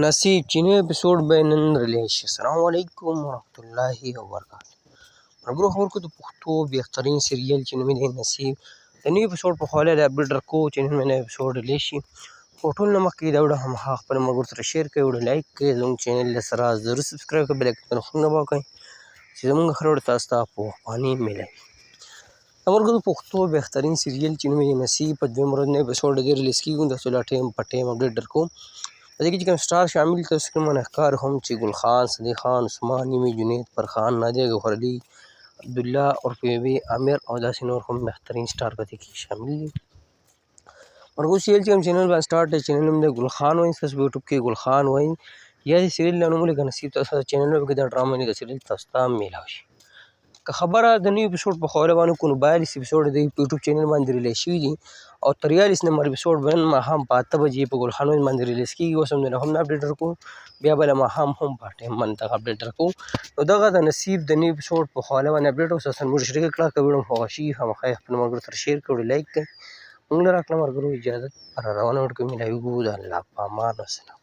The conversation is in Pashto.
نصیب چې نوی اپیسوډ به نن ریلیز شي. السلام علیکم ورحمت الله وبرکاته. ملګرو خبر کو د پښتو بهترین سیریل چې نوم دی نصیب د نوی اپیسوډ په خواله د اپډیټ درکو چې نن نوی اپیسوډ ریلیز شي. خو ټول نه مخکې دا ویډیو هماغه خپل ملګرو سره شیر کړئ، ویډیو لایک کړئ، زموږ چینل سره ضرور سبسکرایب کړئ، بیل آیکن خوندونه به وکړئ چې زموږ هر ویډیو تاسو ته پوهپاني ملوي. ملګرو د پښتو بهترین سیریل چې نوم دی نصیب په دویم ورځ نوی اپیسوډ د دې ریلیز کېږي. تاسو لا ټایم په ټایم اپډیټ درکوم. په دې کې چې کوم سټار شامل دي تاسو کوم ښکار هم چې ګل خان، صدیق خان، عثمان نیمي، جنید، فرخان، نادیه ګوهرعلي، عبدالله عرف ویوي، عامر او داسې نور هم بهترین سټار په دې کې شامل دي. ملګرو سیریل چې کوم چینل باندې سټارټ دی، چینل نوم دی ګل خان وایي، تاسو په یوټیوب کې ګل خان وایي یا د سیریل له نوم ولیکئ نصیب. تاسو د چینل کې دا ډرامه نه د سیریل تاسو ته میلاو شي. که خبره د نوي اپیسوډ په خواله باندې کوو نو 42 اپیسوډ د یوټیوب چینل باندې ریلیز شوي دي او 43 نمبر اپیسوډ به نن ماښام په 8 بجې په ګل خان باندې ریلیز کېږي. اوس هم د هم اپډیټ درکوو، بیا به له ماښام هم په ټایم باندې دغه اپډیټ درکوو. نو دغه د نصیب د نوي اپیسوډ په خواله باندې اپډیټ اوس زموږ شریکه کړه. که ویډیو مو خوښه شي خامخا یې خپلو ملګرو سره شیر کړئ، لایک کړئ. موږ له راکړه ملګرو اجازت را روانه ورکوو. میلاویږو د الله په امان. والسلام.